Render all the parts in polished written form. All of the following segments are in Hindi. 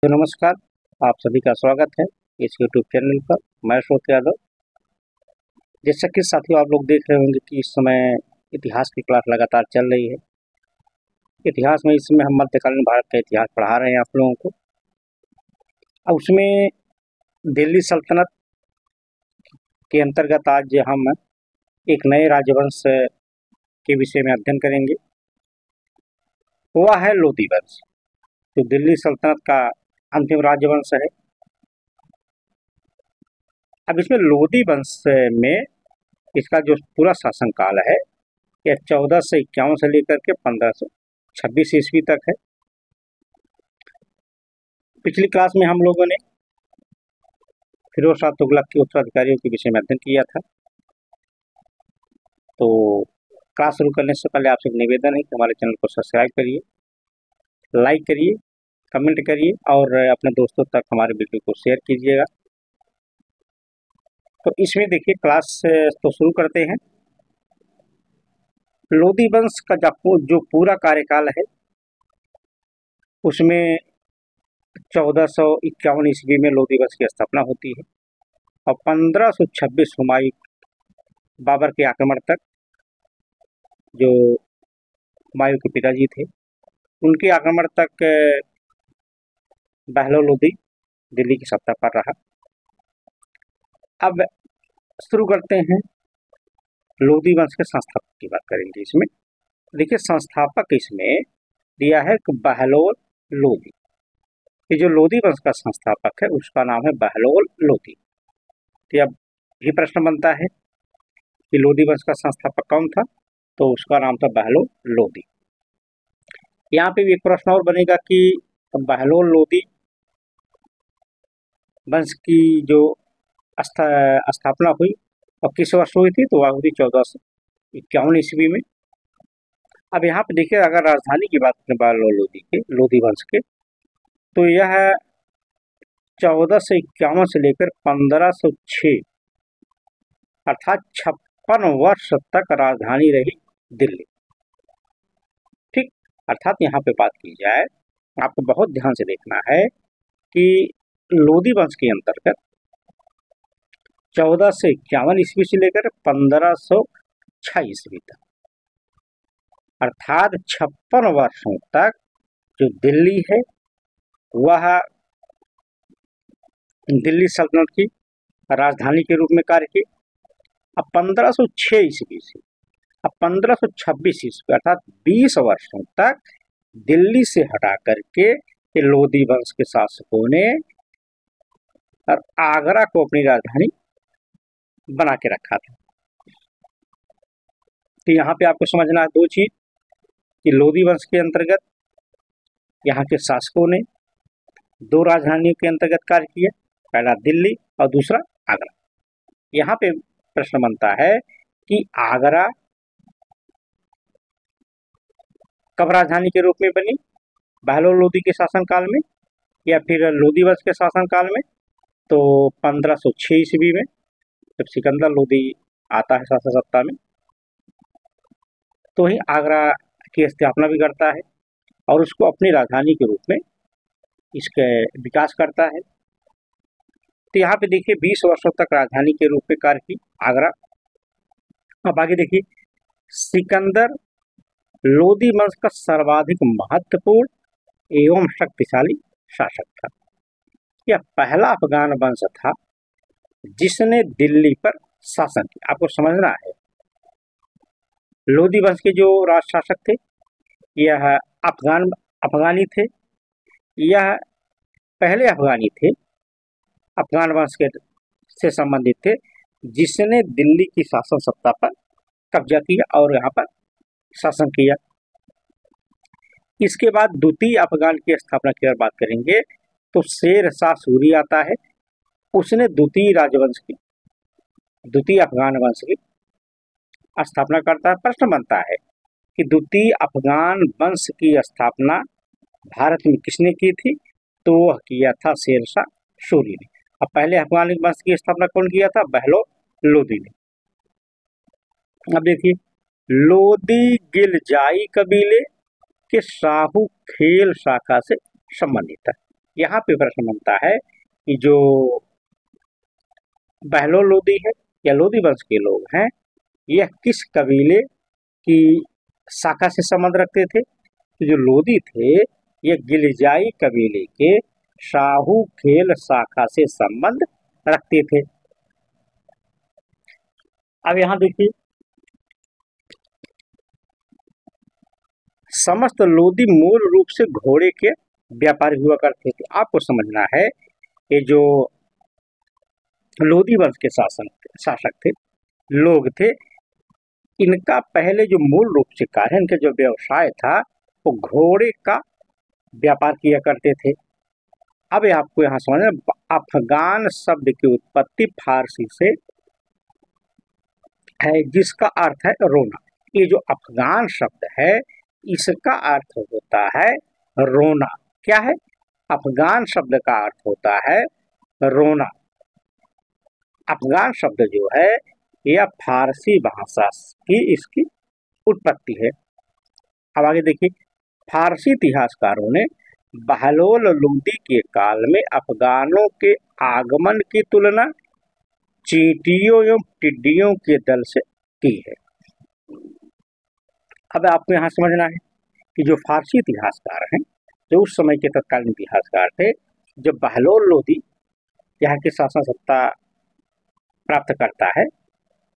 तो नमस्कार, आप सभी का स्वागत है इस यूट्यूब चैनल पर। मैं अशोक यादव। जैसा कि साथियों आप लोग देख रहे होंगे कि इस समय इतिहास की क्लास लगातार चल रही है। इतिहास में इस समय हम मध्यकालीन भारत का इतिहास पढ़ा रहे हैं आप लोगों को। अब उसमें दिल्ली सल्तनत के अंतर्गत आज हम एक नए राजवंश के विषय में अध्ययन करेंगे। वह है लोधी वंश, जो दिल्ली सल्तनत का अंतिम राजवंश है। अब इसमें लोधी वंश में इसका जो पूरा शासनकाल है यह 1451 से लेकर के 1526 ईस्वी तक है। पिछली क्लास में हम लोगों ने फिरोज शाह तुगलक के उत्तराधिकारियों के विषय में अध्ययन किया था। तो क्लास शुरू करने से पहले आपसे एक निवेदन है कि हमारे चैनल को सब्सक्राइब करिए, लाइक करिए, कमेंट करिए और अपने दोस्तों तक हमारे वीडियो को शेयर कीजिएगा। तो इसमें देखिए क्लास तो शुरू करते हैं। लोधी वंश का जो पूरा कार्यकाल है उसमें 1451 ईस्वी में लोधी वंश की स्थापना होती है और 1526 हुमायूं बाबर के आक्रमण तक, जो हुमायूं के पिताजी थे, उनके आक्रमण तक बहलोल लोधी दिल्ली की सत्ता पर रहा। अब शुरू करते हैं, लोधी वंश के संस्थापक की बात करेंगे। इसमें देखिए संस्थापक इसमें दिया है कि बहलोल लोधी। ये जो लोधी वंश का संस्थापक है उसका नाम है बहलोल लोधी। तो अब ये प्रश्न बनता है कि लोधी वंश का संस्थापक कौन था, तो उसका नाम था बहलोल लोधी। यहाँ पे भी एक प्रश्न और बनेगा कि बहलोल लोधी वंश की जो स्थापना हुई और किस वर्ष हुई थी, तो वह हुई 1451 ईस्वी में। अब यहाँ पे देखिए अगर राजधानी की बात करें बहलोल लोधी के, लोधी वंश के, तो यह 1451 से लेकर 1506 अर्थात 56 वर्ष तक राजधानी रही दिल्ली। ठीक, अर्थात यहाँ पे बात की जाए, आपको बहुत ध्यान से देखना है कि लोधी वंश के अंतर्गत 1451 ईस्वी से लेकर 1506 ईस्वी तक, अर्थात 56 वर्षों तक जो दिल्ली है वह दिल्ली सल्तनत की राजधानी के रूप में कार्य की। अब 1506 ईस्वी से अब 1526 ईस्वी अर्थात 20 वर्षों तक दिल्ली से हटा करके लोधी वंश के शासकों ने आगरा को अपनी राजधानी बना के रखा था। तो यहाँ पे आपको समझना है दो चीज कि लोधी वंश के अंतर्गत यहाँ के शासकों ने दो राजधानियों के अंतर्गत कार्य किया, पहला दिल्ली और दूसरा आगरा। यहाँ पे प्रश्न बनता है कि आगरा कब राजधानी के रूप में बनी, बहलोल लोधी के शासनकाल में या फिर लोधी वंश के शासनकाल में? तो 1506 ईस्वी में, जब सिकंदर लोधी आता है शासन सत्ता में, तो ही आगरा की स्थापना भी करता है और उसको अपनी राजधानी के रूप में इसके विकास करता है। तो यहाँ पे देखिए 20 वर्षों तक राजधानी के रूप में कार्य की आगरा। अब आगे देखिए, सिकंदर लोधी वंश का सर्वाधिक महत्वपूर्ण एवं शक्तिशाली शासक था। यह पहला अफगान वंश था जिसने दिल्ली पर शासन किया। आपको समझना है, लोधी वंश के जो राज शासक थे यह अफगानी थे। यह पहले अफगानी थे, अफगान वंश के से संबंधित थे, जिसने दिल्ली की शासन सत्ता पर कब्जा किया और यहाँ पर शासन किया। इसके बाद द्वितीय अफगान की स्थापना की अगर बात करेंगे तो शेर शाह सूरी आता है। उसने द्वितीय अफगान वंश की स्थापना करता है। प्रश्न बनता है कि द्वितीय अफगान वंश की स्थापना भारत में किसने की थी, तो वह किया था शेर शाह सूरी ने। अब पहले अफगान वंश की स्थापना कौन किया था, बहलोल लोधी ने। अब देखिए, लोधी गिलजाई कबीले के शाहू खेल शाखा से संबंधित है। यहाँ पे प्रश्न बनता है कि जो बहलोल लोदी है या लोदी वंश के लोग हैं, यह किस कबीले की शाखा से संबंध रखते थे? तो जो लोदी थे ये गिलजाई कबीले के शाहू खेल शाखा से संबंध रखते थे। अब यहाँ देखिए, समस्त लोदी मूल रूप से घोड़े के व्यापारी हुआ करते थे। आपको समझना है कि जो लोदी वंश के शासक थे, लोग थे, इनका पहले जो मूल रूप से कार्य, इनका जो व्यवसाय था वो घोड़े का व्यापार किया करते थे। अब आपको यहाँ समझना, अफगान शब्द की उत्पत्ति फारसी से है जिसका अर्थ है रोना। ये जो अफगान शब्द है इसका अर्थ होता है रोना। क्या है? अफगान शब्द का अर्थ होता है रोना। अफगान शब्द जो है यह फारसी भाषा की इसकी उत्पत्ति है। अब आगे देखिए, फारसी इतिहासकारों ने बहलोल लोदी के काल में अफगानों के आगमन की तुलना चींटियों एवं टिड्डियों के दल से की है। अब आपको यहाँ समझना है कि जो फारसी इतिहासकार हैं, जो उस समय के तत्कालीन इतिहासकार थे, जब बहलोल लोदी यहाँ की शासन सत्ता प्राप्त करता है,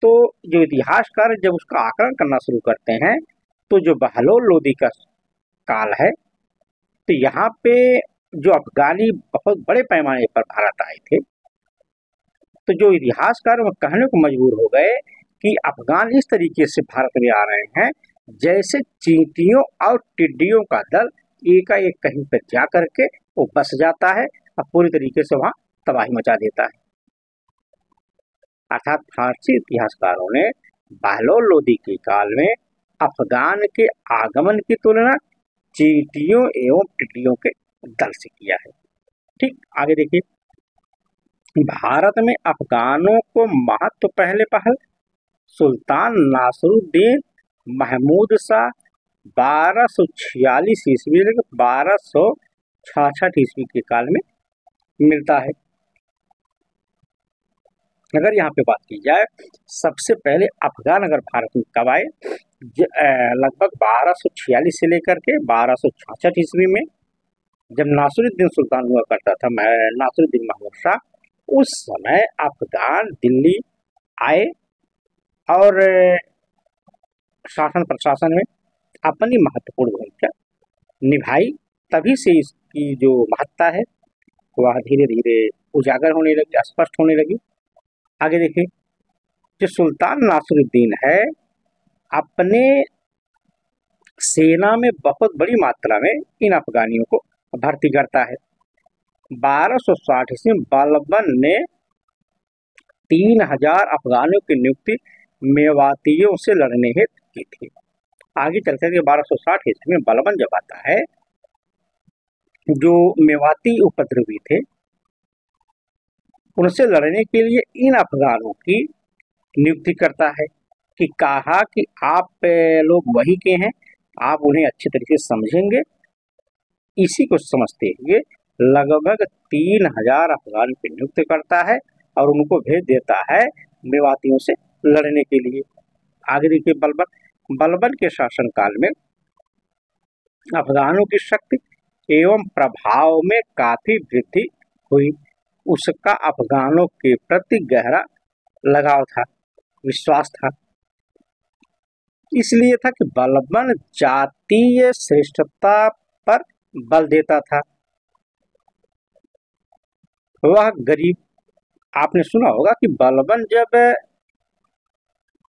तो जो इतिहासकार जब उसका आकलन करना शुरू करते हैं, तो जो बहलोल लोदी का काल है, तो यहाँ पे जो अफगानी बहुत बड़े पैमाने पर भारत आए थे, तो जो इतिहासकार वो कहने को मजबूर हो गए कि अफगान इस तरीके से भारत में आ रहे हैं जैसे चींटियों और टिड्डियों का दल एकाएक कहीं पर जा करके वो बस जाता है और पूरी तरीके से वहां तबाही मचा देता है। अर्थात फारसी इतिहासकारों ने बहलोल लोदी के काल में अफगान के आगमन की तुलना चींटियों एवं टिड्डियों के दल से किया है। ठीक, आगे देखिए, भारत में अफगानों को महत्व पहले पहल सुल्तान नासरुद्दीन महमूद शाह 1246 ईस्वी 1266 ईस्वी के काल में मिलता है। अगर यहाँ पे बात की जाए, सबसे पहले अफगान अगर भारत में कब आए, लगभग 1246 से लेकर के 1266 ईस्वी में, जब नासरुद्दीन सुल्तान हुआ करता था, नासरुद्दीन महमूद शाह, उस समय अफगान दिल्ली आए और शासन प्रशासन में अपनी महत्वपूर्ण भूमिका निभाई। तभी से इसकी जो महत्ता है वह धीरे धीरे उजागर होने लगी, स्पष्ट होने लगी। आगे देखिए, जो सुल्तान नासरुद्दीन है अपने सेना में बहुत बड़ी मात्रा में इन अफगानियों को भर्ती करता है। 1260 ईस्वी बलबन ने 3000 अफगानियों की नियुक्ति मेवातियों से लड़ने हेतु की थी। आगे चल करके 1260 ईस्वी में बलबन जब आता है, जो मेवाती उपद्रवी थे उनसे लड़ने के लिए इन अफगानों की नियुक्ति करता है कि कहा कि आप लोग वही के हैं, आप उन्हें अच्छी तरीके से समझेंगे। इसी को समझते हुए लगभग 3000 अफगान की नियुक्ति करता है और उनको भेज देता है मेवातियों से लड़ने के लिए। आगे देखिए, बलबन के शासनकाल में अफगानों की शक्ति एवं प्रभाव में काफी वृद्धि हुई। उसका अफगानों के प्रति गहरा लगाव था, विश्वास था। इसलिए था कि बलबन जातीय श्रेष्ठता पर बल देता था। वह गरीब, आपने सुना होगा कि बलबन जब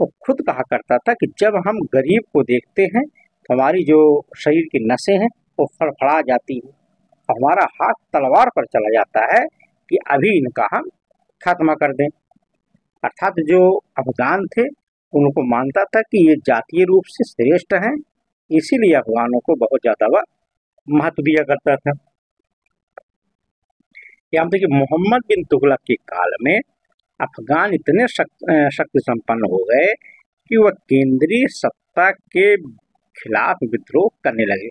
वो खुद कहा करता था कि जब हम गरीब को देखते हैं तो हमारी जो शरीर की नसें हैं वो फड़फड़ा जाती है, हमारा हाथ तलवार पर चला जाता है कि अभी इनका हम खात्मा कर दें। अर्थात जो अफगान थे उनको मानता था कि ये जातीय रूप से श्रेष्ठ हैं, इसीलिए अफगानों को बहुत ज्यादा वह महत्व दिया करता था। यहाँ पे कि मोहम्मद बिन तुगलक के काल में अफगान इतने शक्ति संपन्न हो गए कि वह केंद्रीय सत्ता के खिलाफ विद्रोह करने लगे।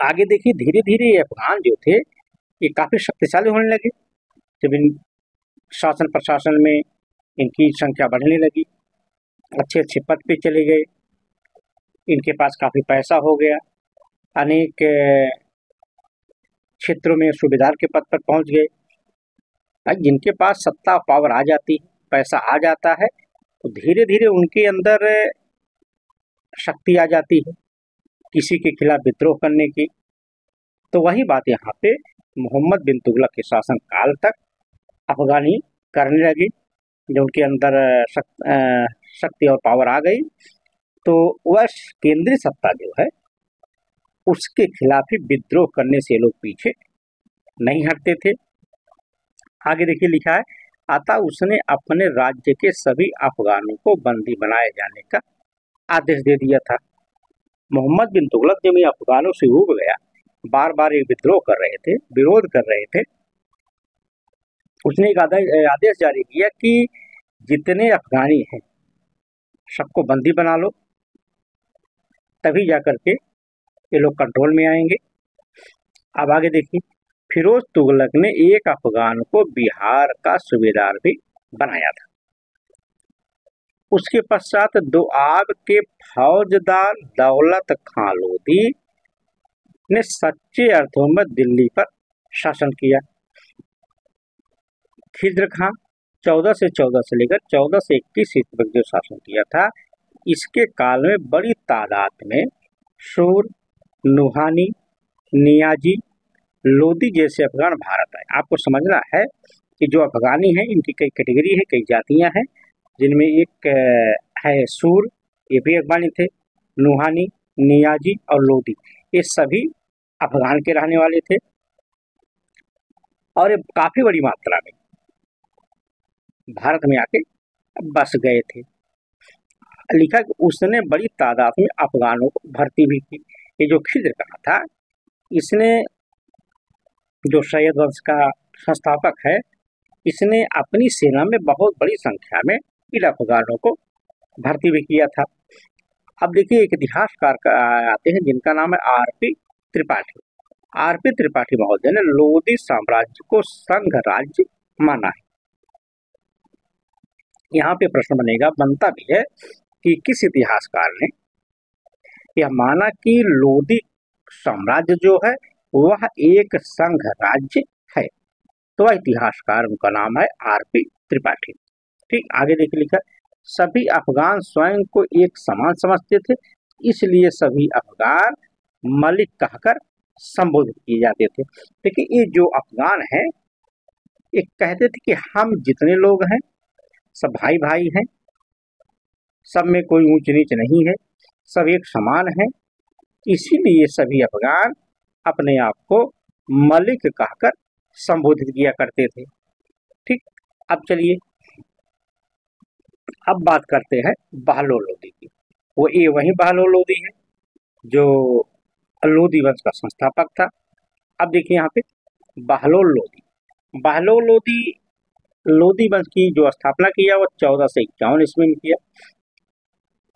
आगे देखिए, धीरे धीरे ये अफगान जो थे ये काफ़ी शक्तिशाली होने लगे। जब इन शासन प्रशासन में इनकी संख्या बढ़ने लगी, अच्छे अच्छे पद पे चले गए, इनके पास काफ़ी पैसा हो गया, अनेक क्षेत्रों में सूबेदार के पद पर पहुंच गए। भाई जिनके पास सत्ता पावर आ जाती है, पैसा आ जाता है, तो धीरे धीरे उनके अंदर शक्ति आ जाती है किसी के खिलाफ विद्रोह करने की। तो वही बात यहाँ पे मोहम्मद बिन तुगलक के शासन काल तक अफगानी करने लगे। जब उनके अंदर शक्ति और पावर आ गई तो वह केंद्रीय सत्ता जो है उसके खिलाफ ही विद्रोह करने से लोग पीछे नहीं हटते थे। आगे देखिए लिखा है, अतः उसने अपने राज्य के सभी अफगानों को बंदी बनाए जाने का आदेश दे दिया था। मोहम्मद बिन तुगलक जब ये अफगानों से उब गया, बार बार ये विद्रोह कर रहे थे, विरोध कर रहे थे, उसने एक आदेश जारी किया कि जितने अफगानी हैं सबको बंदी बना लो, तभी जाकर के ये लोग कंट्रोल में आएंगे। अब आगे देखिए, फिरोज तुगलक ने एक अफगान को बिहार का सूबेदार भी बनाया था। उसके पश्चात दोआब के फौजदार दौलत खां लोधी ने सच्चे अर्थों में दिल्ली पर शासन किया। खिज्र खां 14 से लेकर 14 से 21 ईस्वी तक जो शासन किया था, इसके काल में बड़ी तादाद में सूर, नुहानी, नियाजी, लोधी जैसे अफगान भारत आए। आपको समझना है कि जो अफगानी हैं इनकी कई कैटेगरी है, कई जातियां हैं, जिनमें एक है सूर, ये भी अफगानी थे, नुहानी, नियाजी और लोधी, ये सभी अफगान के रहने वाले थे और ये काफ़ी बड़ी मात्रा में भारत में आके बस गए थे। लिखा कि उसने बड़ी तादाद में अफगानों को भर्ती भी की। ये जो खिज्र खां था, इसने, जो सैयद वंश का संस्थापक है, इसने अपनी सेना में बहुत बड़ी संख्या में इन अफगानों को भर्ती भी किया था। अब देखिए, एक इतिहासकार आते हैं जिनका नाम है आरपी त्रिपाठी। आरपी त्रिपाठी महोदय ने लोधी साम्राज्य को संघ राज्य माना है। यहाँ पे प्रश्न बनता भी है कि किस इतिहासकार ने यह माना कि लोधी साम्राज्य जो है वह एक संघ राज्य है। तो वह इतिहासकार, उनका नाम है आरपी त्रिपाठी। ठीक, आगे देखिए लिखा, सभी अफगान स्वयं को एक समान समझते थे, इसलिए सभी अफगान मलिक कहकर संबोधित किए जाते थे। देखिए, ये जो अफगान हैं, ये कहते थे कि हम जितने लोग हैं सब भाई भाई हैं, सब में कोई ऊंच नीच नहीं है, सब एक समान है। इसीलिए सभी अफगान अपने आप को मलिक कहकर संबोधित किया करते थे। ठीक, अब चलिए अब बात करते हैं बहलोल लोधी की। वही बहलोल लोधी है जो लोधी वंश का संस्थापक था। अब देखिए यहाँ पे बहलोल लोधी लोधी वंश की जो स्थापना किया वो 1451 ईस्वी में किया।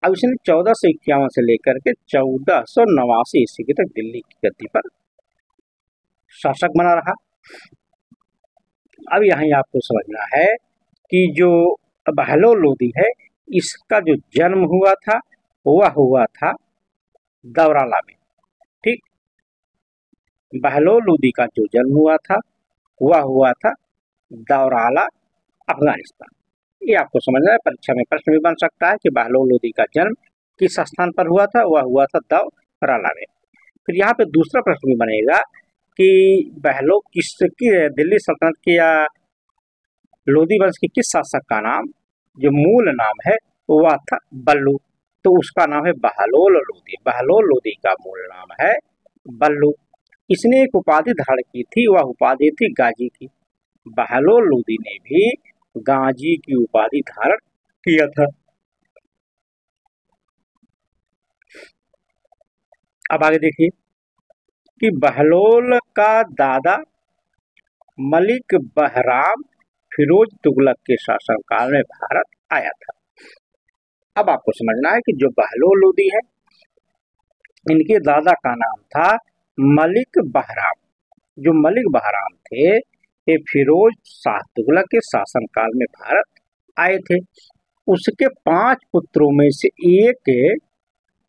अब इसने 1451 से लेकर के 1489 ईस्वी तक दिल्ली की गद्दी पर शासक बना रहा। अब यहाँ आपको समझना है कि जो बहलोल लोधी है, इसका जो जन्म हुआ था वह हुआ था दौराला में। ठीक, बहलोल लोधी का जो जन्म हुआ था वह हुआ था दौराला, अफगानिस्तान। ये आपको समझना है, परीक्षा में प्रश्न भी बन सकता है कि बहलोल लोधी का जन्म किस स्थान पर हुआ था, वह हुआ था दौराला में। फिर यहाँ पे दूसरा प्रश्न भी बनेगा कि बहलोल किसकी, दिल्ली सल्तनत की या लोधी वंश के किस शासक का नाम, जो मूल नाम है वह था बल्लू, तो उसका नाम है बहलोल लोधी। बहलोल लोधी का मूल नाम है बल्लू। इसने एक उपाधि धारण की थी, वह उपाधि थी गाजी की। बहलोल लोधी ने भी गाजी की उपाधि धारण किया था। अब आगे देखिए कि बहलोल का दादा मलिक बहराम फिरोज तुगलक के शासनकाल में भारत आया था। अब आपको समझना है कि जो बहलोल लोधी है, इनके दादा का नाम था मलिक बहराम। जो मलिक बहराम थे ये फिरोज शाह तुगलक के शासनकाल में भारत आए थे। उसके 5 पुत्रों में से एक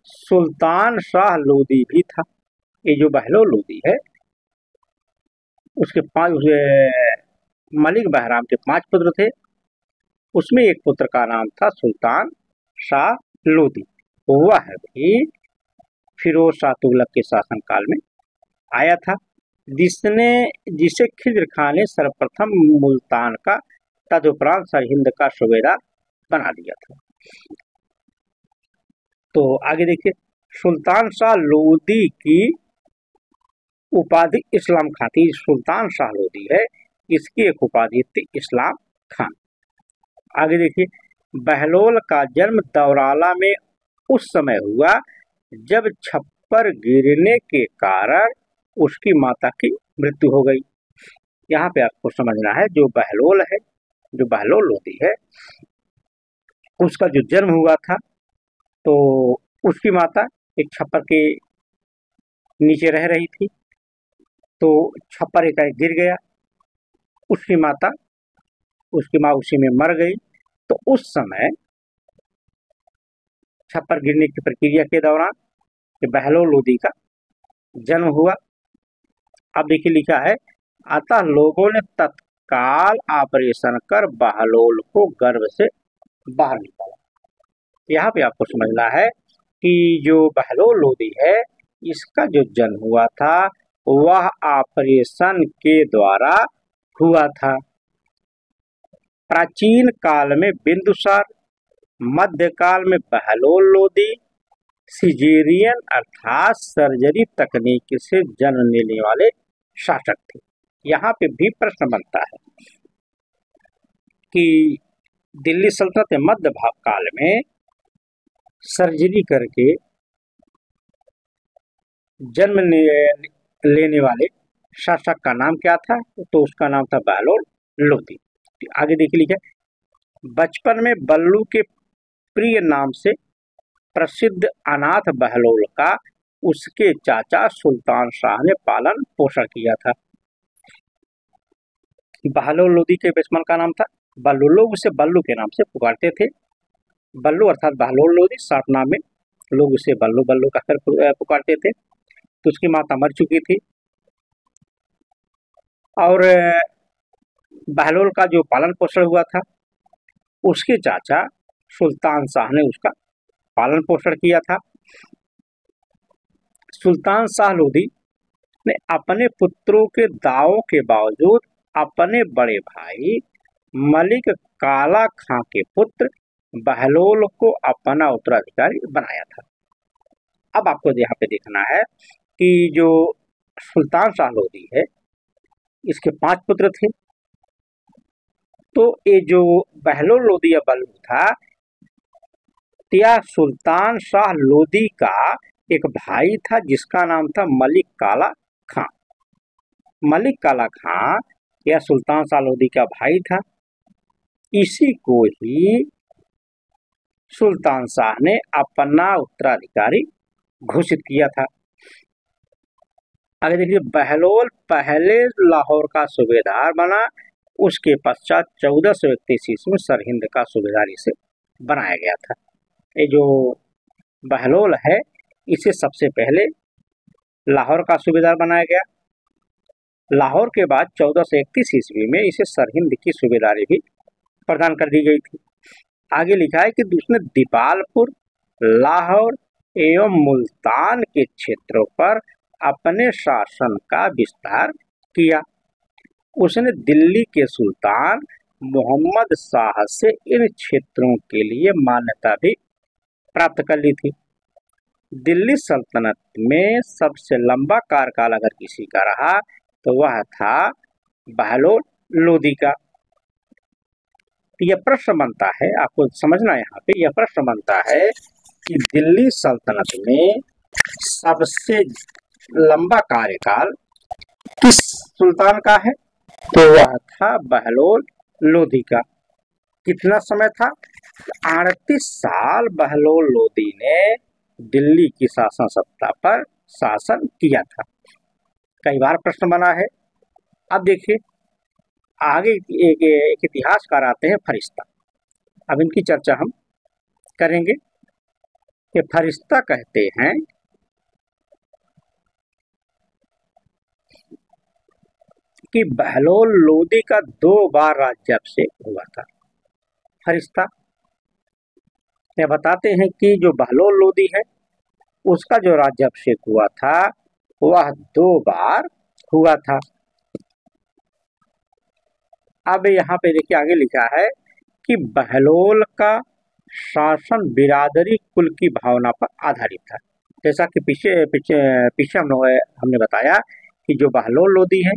सुल्तान शाह लोदी भी था। ये जो बहलोल लोदी है उसके 5 मलिक बहराम के 5 पुत्र थे, उसमें एक पुत्र का नाम था सुल्तान शाह लोदी। वह भी फिरोज शाह तुगलक के शासनकाल में आया था, जिसे खिज्र खान ने सर्वप्रथम मुल्तान का तदुपरांत सरहिंद का सूबेदार बना दिया था। तो आगे देखिए, सुल्तान शाह लोदी की उपाधि इस्लाम खान थी। सुल्तान शाह लोदी है, इसकी एक उपाधि थी इस्लाम खान। आगे देखिए, बहलोल का जन्म दौराला में उस समय हुआ जब छप्पर गिरने के कारण उसकी माता की मृत्यु हो गई। यहाँ पे आपको समझना है, जो बहलोल है, जो बहलोल लोदी है, उसका जो जन्म हुआ था तो उसकी माता एक छप्पर के नीचे रह रही थी, तो छप्पर एकाएक गिर गया, उसकी माँ उसी में मर गई। तो उस समय छप्पर गिरने की प्रक्रिया के दौरान बहलोल लोदी का जन्म हुआ। अब देखिए लिखा है, अतः लोगों ने तत्काल ऑपरेशन कर बहलोल को गर्भ से बाहर निकाला। यहाँ पे आपको समझना है कि जो बहलोल लोदी है, इसका जो जन्म हुआ था वह ऑपरेशन के द्वारा हुआ था। प्राचीन काल में बिंदुसार, मध्यकाल में बहलोल लोदी सिजेरियन अर्थात सर्जरी तकनीक से जन्म लेने वाले शासक थे। यहाँ पे भी प्रश्न बनता है कि दिल्ली सल्तनत के मध्य भाग काल में सर्जरी करके जन्म लेने वाले शासक का नाम क्या था? तो उसका नाम था बहलोल लोदी। आगे देखिए लिखा, बचपन में बल्लू के प्रिय नाम से प्रसिद्ध अनाथ बहलोल का उसके चाचा सुल्तान शाह ने पालन पोषण किया था। बहलोल लोदी के बचपन का नाम था बल्लू, लोग उसे बल्लू के नाम से पुकारते थे। बल्लू अर्थात बहलोल लोदी, शॉर्ट नाम में लोग उसे बल्लू बल्लू कहकर पुकारते थे। तो उसकी माता मर चुकी थी और बहलोल का जो पालन पोषण हुआ था उसके चाचा सुल्तान शाह ने उसका पालन पोषण किया था। सुल्तान शाह लोदी ने अपने पुत्रों के दावों के बावजूद अपने बड़े भाई मलिक काला खां के पुत्र बहलोल को अपना उत्तराधिकारी बनाया था। अब आपको यहाँ पे देखना है कि जो सुल्तान शाह लोदी है, इसके 5 पुत्र थे। तो ये जो बहलोल लोदी या बल्लू था, यह सुल्तान शाह लोदी का एक भाई था जिसका नाम था मलिक काला खां। मलिक काला खां यह सुल्तान शाह लोदी का भाई था। इसी को ही सुल्तान शाह ने अपना उत्तराधिकारी घोषित किया था। आगे देखिए, बहलोल पहले लाहौर का सूबेदार बना, उसके पश्चात 1431 ईस्वी में सरहिंद का सूबेदार इसे बनाया गया था। ये जो बहलोल है, इसे सबसे पहले लाहौर का सूबेदार बनाया गया। लाहौर के बाद 1431 ईस्वी में इसे सरहिंद की सूबेदारी भी प्रदान कर दी गई थी। आगे लिखा है कि उसने दीपालपुर, लाहौर एवं मुल्तान के क्षेत्रों पर अपने शासन का विस्तार किया। उसने दिल्ली के सुल्तान मोहम्मद शाह से इन क्षेत्रों के लिए मान्यता भी प्राप्त कर ली थी। दिल्ली सल्तनत में सबसे लंबा कार्यकाल अगर किसी का रहा तो वह था बहलोल लोदी का। यह प्रश्न बनता है, आपको समझना यहाँ पे यह प्रश्न बनता है कि दिल्ली सल्तनत में सबसे लंबा कार्यकाल किस सुल्तान का है? तो वह था बहलोल लोदी का। कितना समय था? 38 साल बहलोल लोदी ने दिल्ली की शासन सत्ता पर शासन किया था। कई बार प्रश्न बना है। अब देखिए आगे एक इतिहासकार आते हैं फरिश्ता। अब इनकी चर्चा हम करेंगे कि फरिश्ता कहते हैं कि बहलोल लोदी का 2 बार राज्याभिषेक हुआ था। फरिश्ता ये बताते हैं कि जो बहलोल लोदी है उसका जो राज्याभिषेक हुआ था वह 2 बार हुआ था। अब यहाँ पे देखिए आगे लिखा है कि बहलोल का शासन बिरादरी कुल की भावना पर आधारित था। जैसा कि पीछे हमने बताया कि जो बहलोल लोदी है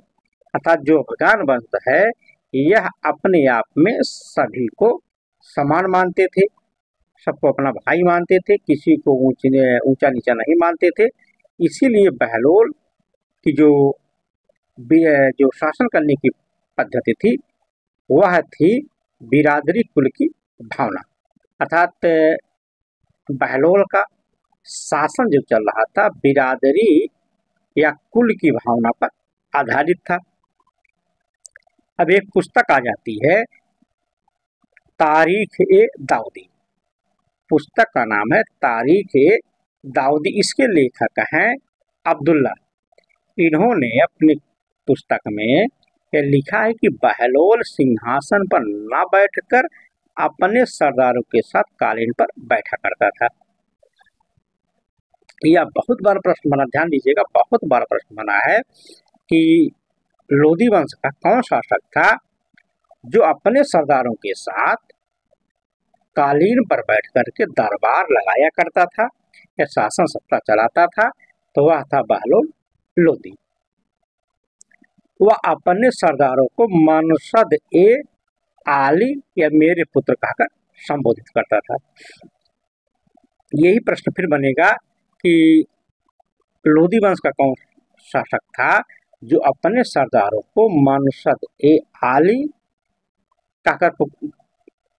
अर्थात जो अफगान वंश है यह अपने आप में सभी को समान मानते थे, सबको अपना भाई मानते थे, किसी को ऊंचा नीचा नहीं मानते थे। इसीलिए बहलोल की जो शासन करने की पद्धति थी वह थी बिरादरी कुल की भावना, अर्थात बहलोल का शासन जो चल रहा था बिरादरी या कुल की भावना पर आधारित था। अब एक पुस्तक आ जाती है तारीख ए दाऊदी, पुस्तक का नाम है तारीख ए दाऊदी। इसके लेखक हैं अब्दुल्ला। इन्होंने अपनी पुस्तक में लिखा है कि बहलोल सिंहासन पर न बैठकर अपने सरदारों के साथ कालीन पर बैठा करता था। यह बहुत बार प्रश्न बना, ध्यान दीजिएगा, बहुत बार प्रश्न बना है कि लोदी वंश का कौन शासक था जो अपने सरदारों के साथ कालीन पर बैठ करके दरबार लगाया करता था या शासन सत्ता चलाता था। तो वह था बहलोल लोदी। वह अपने सरदारों को मनसद ए आली या मेरे पुत्र कहकर संबोधित करता था। यही प्रश्न फिर बनेगा कि लोदी वंश का कौन शासक था जो अपने सरदारों को मनसद ए आली कहकर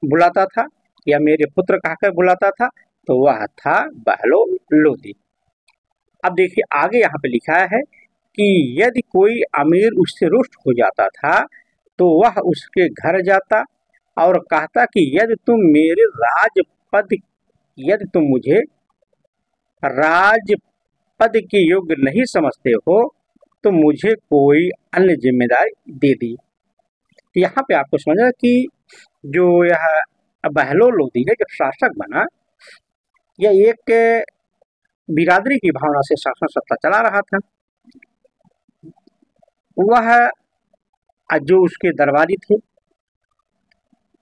बुलाता था या मेरे पुत्र कहकर बुलाता था। तो वह था बहलोल लोदी। अब देखिए आगे यहाँ पे लिखा है कि यदि कोई अमीर उससे रुष्ट हो जाता था तो वह उसके घर जाता और कहता कि यदि तुम मुझे राजपद के योग्य नहीं समझते हो तो मुझे कोई अन्य जिम्मेदारी दे दी। यहाँ पे आपको समझना कि जो यह बहलोल लोदी है, जब शासक बना, यह एक बिरादरी की भावना से शासन सत्ता चला रहा था। वह जो उसके दरबारी थे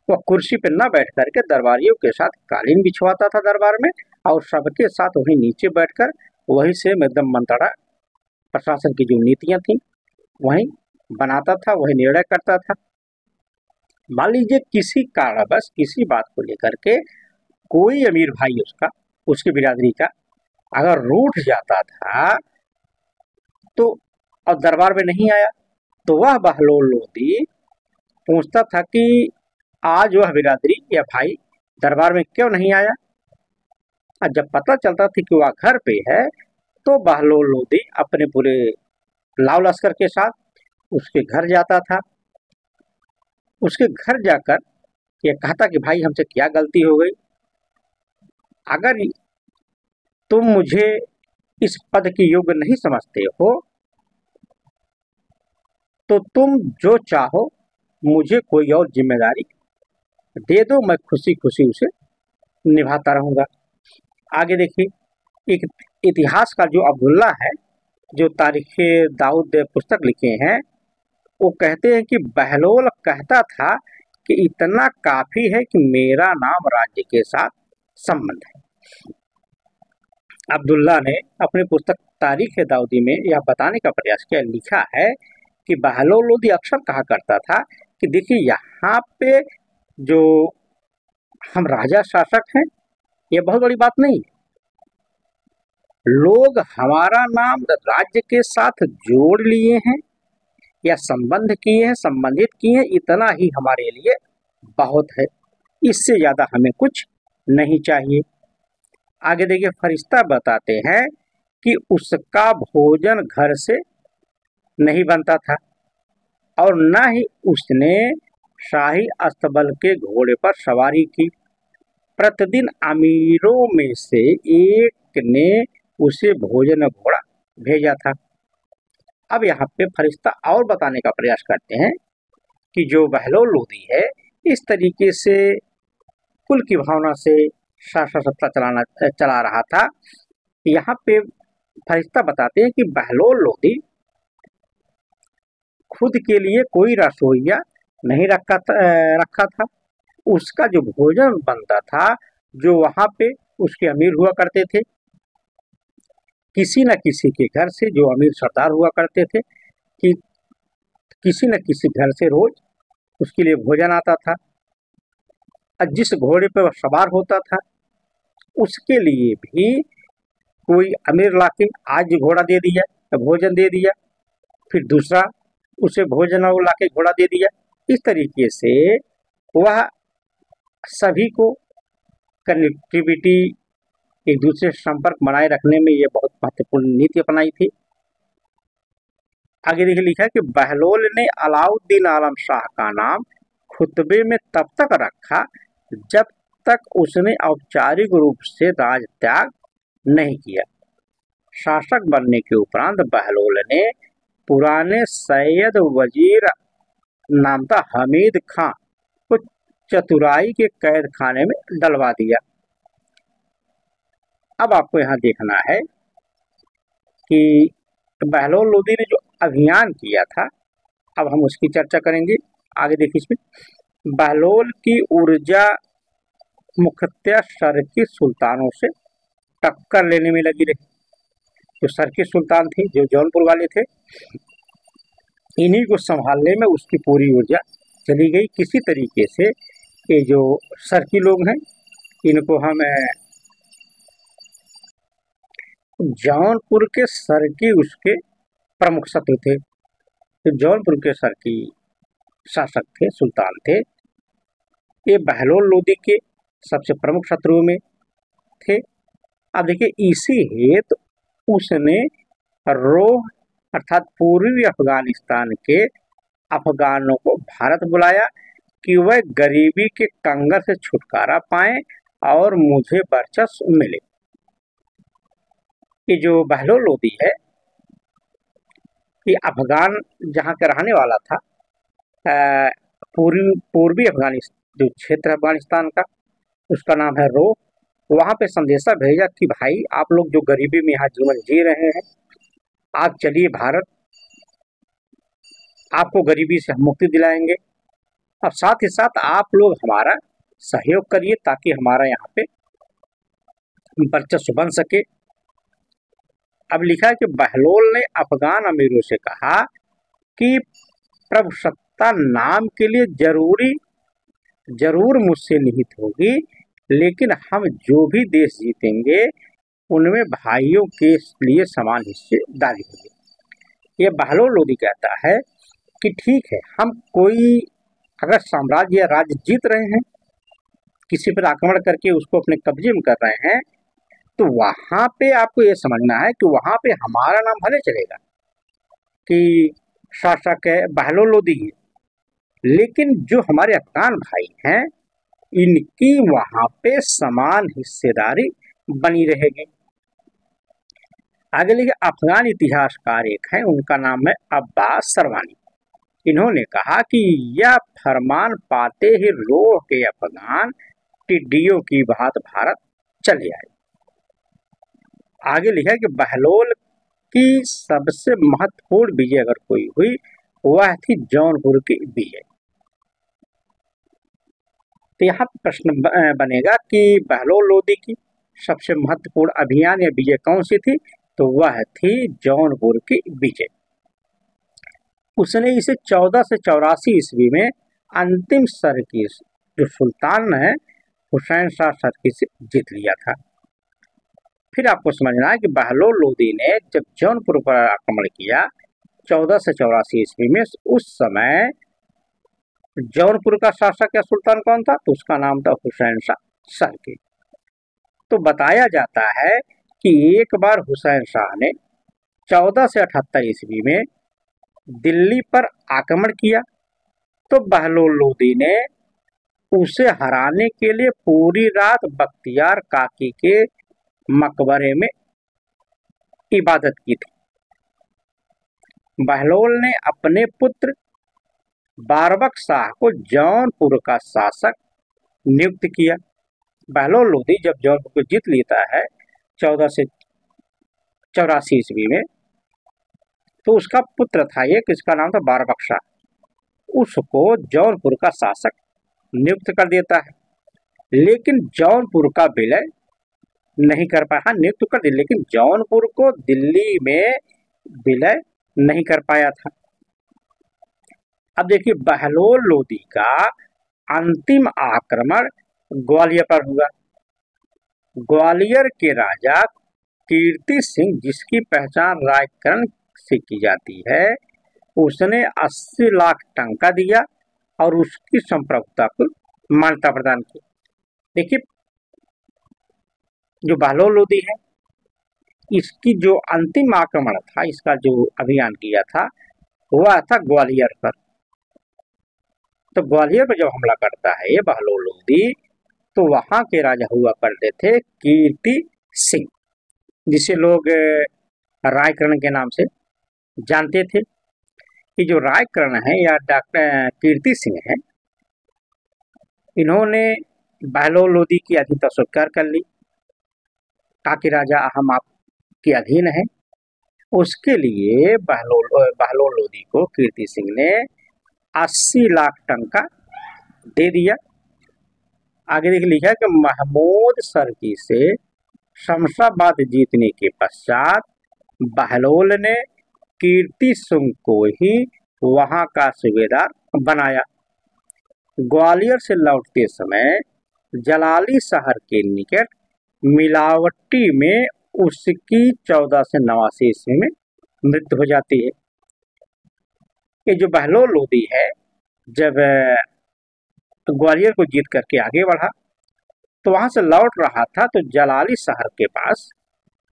वह कुर्सी पर न बैठ करके दरबारियों के साथ कालीन बिछवाता था दरबार में, और सबके साथ वहीं नीचे बैठकर वहीं से एकदम मंत्रणा प्रशासन की जो नीतियां थी वहीं बनाता था, वही निर्णय करता था। मान लीजिए किसी कारणवश किसी बात को लेकर के कोई अमीर भाई उसकी बिरादरी का अगर रूठ जाता था तो और दरबार में नहीं आया तो वह बहलोल लोदी पूछता था कि आज वह बिरादरी या भाई दरबार में क्यों नहीं आया। और जब पता चलता था कि वह घर पे है तो बहलोल लोदी अपने पूरे लाव लश्कर के साथ उसके घर जाता था। उसके घर जाकर ये कहता कि भाई हमसे क्या गलती हो गई, अगर तुम मुझे इस पद के योग्य नहीं समझते हो तो तुम जो चाहो मुझे कोई और जिम्मेदारी दे दो, मैं खुशी खुशी उसे निभाता रहूंगा। आगे देखिए एक इतिहास का जो अब्दुल्ला है, जो तारीख दाऊद पुस्तक लिखे हैं, वो कहते हैं कि बहलोल कहता था कि इतना काफी है कि मेरा नाम राज्य के साथ संबंध है। अब्दुल्ला ने अपनी पुस्तक तारीख दाऊदी में यह बताने का प्रयास किया, लिखा है कि बहलोल लोदी अक्सर कहा करता था कि देखिए यहाँ पे जो हम राजा शासक हैं ये बहुत बड़ी बात नहीं है, लोग हमारा नाम राज्य के साथ जोड़ लिए हैं या संबंध किए हैं, संबंधित किए हैं, इतना ही हमारे लिए बहुत है, इससे ज्यादा हमें कुछ नहीं चाहिए। आगे देखिए फरिश्ता बताते हैं कि उसका भोजन घर से नहीं बनता था और न ही उसने शाही अस्तबल के घोड़े पर सवारी की। प्रतिदिन अमीरों में से एक ने उसे भोजन घोड़ा भेजा था। अब यहाँ पे फरिश्ता और बताने का प्रयास करते हैं कि जो बहलोल लोदी है इस तरीके से कुल की भावना से शासन सत्ता चला रहा था। यहाँ पे फरिश्ता बताते हैं कि बहलोल लोदी खुद के लिए कोई रसोइया नहीं रखा था। उसका जो भोजन बनता था, जो वहाँ पे उसके अमीर हुआ करते थे, किसी न किसी के घर से, जो अमीर सरदार हुआ करते थे, कि किसी न किसी घर से रोज उसके लिए भोजन आता था। और जिस घोड़े पर वह सवार होता था उसके लिए भी कोई अमीर लाके आज घोड़ा दे दिया, भोजन दे दिया, फिर दूसरा उसे भोजन और लाके घोड़ा दे दिया। इस तरीके से वह सभी को कनेक्टिविटी, एक दूसरे से संपर्क बनाए रखने में ये बहुत महत्वपूर्ण नीति अपनाई थी। आगे देखिए लिखा है कि बहलोल ने अलाउद्दीन आलम शाह का नाम खुतबे में तब तक रखा जब तक उसने औपचारिक रूप से राज त्याग नहीं किया। शासक बनने के उपरांत बहलोल ने पुराने सैयद वजीर नाम था हमीद खां को चतुराई के कैद खाने में डलवा दिया। अब आपको यहाँ देखना है कि बहलोल लोदी ने जो अभियान किया था, अब हम उसकी चर्चा करेंगे। आगे देखिए, इसमें बहलोल की ऊर्जा मुख्यतः शर्की सुल्तानों से टक्कर लेने में लगी रही। जो शर्की सुल्तान थे, जो जौनपुर वाले थे, इन्हीं को संभालने में उसकी पूरी ऊर्जा चली गई। किसी तरीके से ये जो शर्की लोग हैं, इनको हम जौनपुर के शर्की उसके प्रमुख शत्रु थे। तो जौनपुर के शर्की शासक थे, सुल्तान थे, ये बहलोल लोदी के सबसे प्रमुख शत्रुओं में थे। अब देखिए, इसी हेतु उसने रोह अर्थात पूर्वी अफगानिस्तान के अफगानों को भारत बुलाया कि वह गरीबी के कंगर से छुटकारा पाएं और मुझे वर्चस्व मिले। ये जो बहलोल लोदी है, ये अफगान जहाँ का रहने वाला था, पूर्वी अफगानिस्तान जो क्षेत्र अफगानिस्तान का, उसका नाम है रोह। वहाँ पे संदेशा भेजा कि भाई आप लोग जो गरीबी में यहाँ जीवन जी रहे हैं, आप चलिए भारत, आपको गरीबी से हम मुक्ति दिलाएंगे और साथ ही साथ आप लोग हमारा सहयोग करिए ताकि हमारा यहाँ पे वर्चस्व बन सके। अब लिखा है कि बहलोल ने अफगान अमीरों से कहा कि प्रभुसत्ता नाम के लिए जरूर मुझसे निहित होगी, लेकिन हम जो भी देश जीतेंगे उनमें भाइयों के लिए समान हिस्सेदारी होगी। ये बहलोल लोदी कहता है कि ठीक है, हम कोई अगर साम्राज्य या राज्य जीत रहे हैं, किसी पर आक्रमण करके उसको अपने कब्जे में कर रहे हैं, तो वहां पे आपको ये समझना है कि वहां पे हमारा नाम भले चलेगा कि शासक है बहलोल लोदी है, लेकिन जो हमारे अफगान भाई हैं इनकी वहां पे समान हिस्सेदारी बनी रहेगी। आगे लिखे अफगान इतिहासकार एक हैं, उनका नाम है अब्बास सरवानी। इन्होंने कहा कि यह फरमान पाते ही रोह के अफगान टिड्डियों की भांति भारत चले आए। आगे लिखा है कि बहलोल की सबसे महत्वपूर्ण विजय अगर कोई हुई, वह थी जौनपुर की विजय। तो यहाँ प्रश्न बनेगा कि बहलोल लोदी की सबसे महत्वपूर्ण अभियान या विजय कौन सी थी, तो वह थी जौनपुर की विजय। उसने इसे 1484 ईस्वी में अंतिम सरकी जो सुल्तान है हुसैन शाह सरकी से जीत लिया था। फिर आपको समझना है कि बहलोल लोदी ने जब जौनपुर पर आक्रमण किया 1484 ईस्वी में, उस समय जौनपुर का शासक या सुल्तान कौन था, तो उसका नाम था हुसैन शाह सरकी। तो बताया जाता है कि एक बार हुसैन शाह ने 1478 ईस्वी में दिल्ली पर आक्रमण किया तो बहलोल लोदी ने उसे हराने के लिए पूरी रात बख्तियार काकी के मकबरे में इबादत की थी। बहलोल ने अपने पुत्र बारबक शाह को जौनपुर का शासक नियुक्त किया। बहलोल लोदी जब जौनपुर को जीत लेता है 1484 ईस्वी में, तो उसका पुत्र था एक, इसका नाम था बारबक शाह, उसको जौनपुर का शासक नियुक्त कर देता है। लेकिन जौनपुर का विलय नहीं कर पाया। हाँ, नियुक्त कर दिया, लेकिन जौनपुर को दिल्ली में विलय नहीं कर पाया था। अब देखिए, बहलोल लोदी का अंतिम आक्रमण ग्वालियर पर हुआ। ग्वालियर के राजा कीर्ति सिंह, जिसकी पहचान रायकरण से की जाती है, उसने 80 लाख टंका दिया और उसकी संप्रभुता को मान्यता प्रदान की। देखिए, जो बहलोल लोदी है, इसकी जो अंतिम आक्रमण था, इसका जो अभियान किया था, वह था ग्वालियर पर। तो ग्वालियर पर जब हमला करता है ये बहलोल लोदी, तो वहां के राजा हुआ करते थे कीर्ति सिंह, जिसे लोग रायकरण के नाम से जानते थे। कि जो रायकरण है या डॉक्टर कीर्ति सिंह है, इन्होंने बहलोल लोदी की अधीनता स्वीकार कर ली। काकी राजा, हम आपके अधीन हैं। उसके लिए बहलोल लोदी को कीर्ति सिंह ने 80 लाख टंका दे दिया। आगे देख लिखा है कि महमूद सरकी से शमशाबाद जीतने के पश्चात बहलोल ने कीर्ति सिंह को ही वहां का सूबेदार बनाया। ग्वालियर से लौटते समय जलाली शहर के निकट मिलावटी में उसकी 1489 ईस्वी में मृत्यु हो जाती है। ये जो बहलोल लोदी है, जब ग्वालियर को जीत करके आगे बढ़ा, तो वहां से लौट रहा था, तो जलाली शहर के पास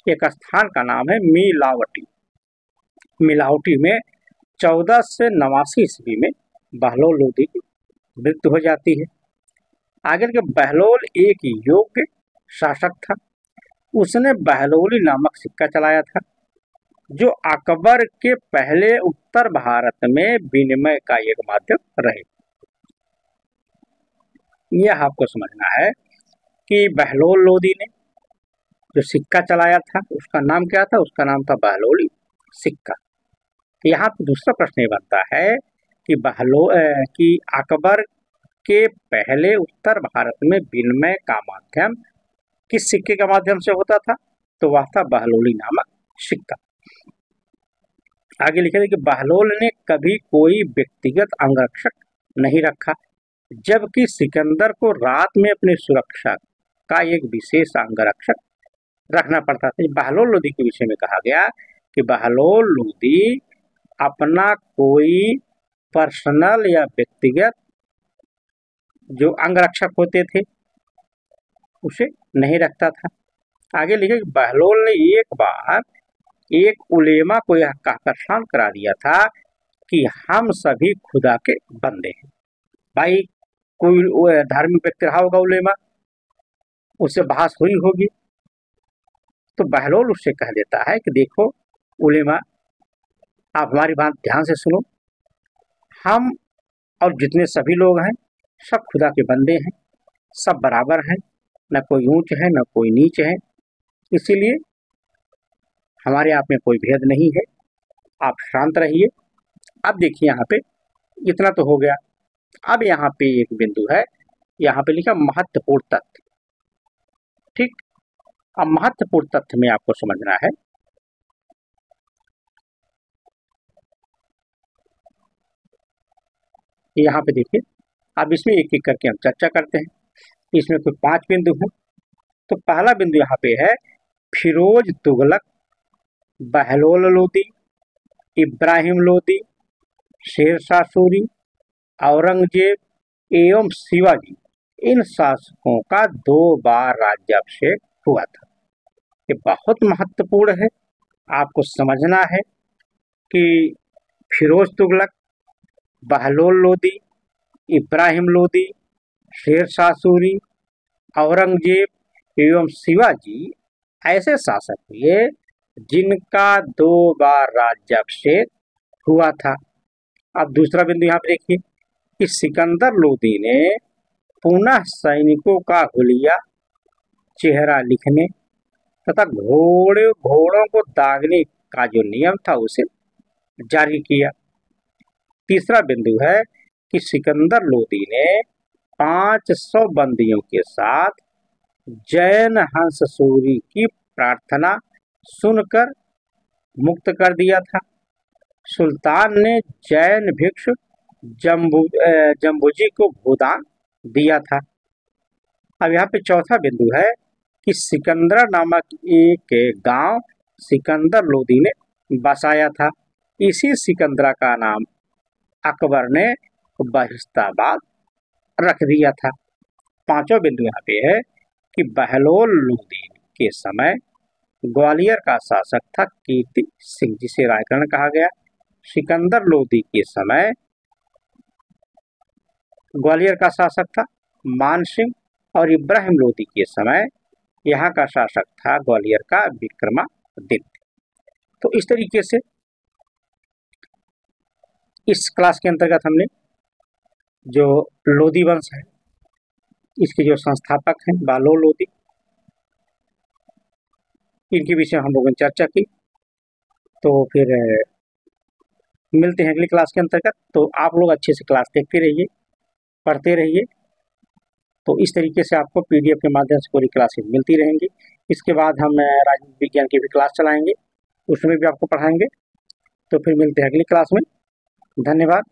एक स्थान का नाम है मिलावटी। मिलावटी में 1489 ईस्वी में बहलोल लोदी की मृत्यु हो जाती है। आगे के बहलोल एक योग्य शासक था। उसने बहलोली नामक सिक्का चलाया था, जो अकबर के पहले उत्तर भारत में विनिमय का एक माध्यम रहे। यह आपको समझना है कि बहलोल लोदी ने जो सिक्का चलाया था, उसका नाम क्या था? उसका नाम था बहलोली सिक्का। यहाँ पे दूसरा प्रश्न ये बनता है कि अकबर के पहले उत्तर भारत में विनिमय का माध्यम किस सिक्के के माध्यम से होता था? तो वह था बहलोली नामक सिक्का। आगे लिखे थे कि बहलोल ने कभी कोई व्यक्तिगत अंगरक्षक नहीं रखा, जबकि सिकंदर को रात में अपनी सुरक्षा का एक विशेष अंगरक्षक रखना पड़ता था। बहलोल लोदी के विषय में कहा गया कि बहलोल लोदी अपना कोई पर्सनल या व्यक्तिगत जो अंगरक्षक होते थे उसे नहीं रखता था। आगे लिखे बहलोल ने एक बार एक उलेमा को यह कहकर शांत करा दिया था कि हम सभी खुदा के बंदे हैं। भाई, कोई धार्मिक व्यक्ति रहा होगा उलेमा, उससे बहस हुई होगी, तो बहलोल उससे कह देता है कि देखो उलेमा, आप हमारी बात ध्यान से सुनो। हम और जितने सभी लोग हैं, सब खुदा के बंदे हैं, सब बराबर हैं, न कोई ऊंच है न कोई नीच है, इसीलिए हमारे आप में कोई भेद नहीं है, आप शांत रहिए। अब देखिए, यहाँ पे इतना तो हो गया। अब यहाँ पे एक बिंदु है, यहाँ पे लिखा महत्वपूर्ण तथ्य। ठीक, अब महत्वपूर्ण तथ्य में आपको समझना है। यहाँ पे देखिए, अब इसमें एक एक करके हम चर्चा करते हैं। इसमें कोई 5 बिंदु हैं। तो पहला बिंदु यहाँ पे है फिरोज तुगलक, बहलोल लोदी, इब्राहिम लोदी, शेरशाह सूरी, औरंगजेब एवं शिवाजी, इन शासकों का 2 बार राज्याभिषेक हुआ था। ये बहुत महत्वपूर्ण है। आपको समझना है कि फिरोज तुगलक, बहलोल लोदी, इब्राहिम लोदी, शेर शाह सूरी, औरंगजेब एवं शिवाजी ऐसे शासक हुए जिनका 2 बार राज्याभिषेक हुआ था। अब दूसरा बिंदु यहाँ पे देखिए कि सिकंदर लोदी ने पुनः सैनिकों का हुलिया चेहरा लिखने तथा घोड़ों को दागने का जो नियम था उसे जारी किया। तीसरा बिंदु है कि सिकंदर लोदी ने 500 बंदियों के साथ जैन हंस सूरी की प्रार्थना सुनकर मुक्त कर दिया था। सुल्तान ने जैन भिक्षु जम्बूजी को भूदान दिया था। अब यहाँ पे चौथा बिंदु है कि सिकंदरा नामक एक गांव सिकंदर लोदी ने बसाया था। इसी सिकंदरा का नाम अकबर ने बहिस्ताबाद रख दिया था। पांचवा बिंदु यहाँ पे है कि बहलोल लोदी के समय ग्वालियर का शासक था कीर्ति सिंह, जिसे रायकर्ण कहा गया। सिकंदर लोदी के समय ग्वालियर का शासक था मान सिंह और इब्राहिम लोदी के समय यहाँ का शासक था ग्वालियर का विक्रमादित्य। तो इस तरीके से इस क्लास के अंतर्गत हमने जो लोदी वंश है इसके जो संस्थापक हैं बहलोल लोदी, इनके विषय हम लोगों ने चर्चा की। तो फिर मिलते हैं अगली क्लास के अंतर्गत। तो आप लोग अच्छे से क्लास देखते रहिए, पढ़ते रहिए। तो इस तरीके से आपको PDF के माध्यम से पूरी क्लासेस मिलती रहेंगी। इसके बाद हम राजनीति विज्ञान की भी क्लास चलाएंगे, उसमें भी आपको पढ़ाएंगे। तो फिर मिलते हैं अगली क्लास में। धन्यवाद।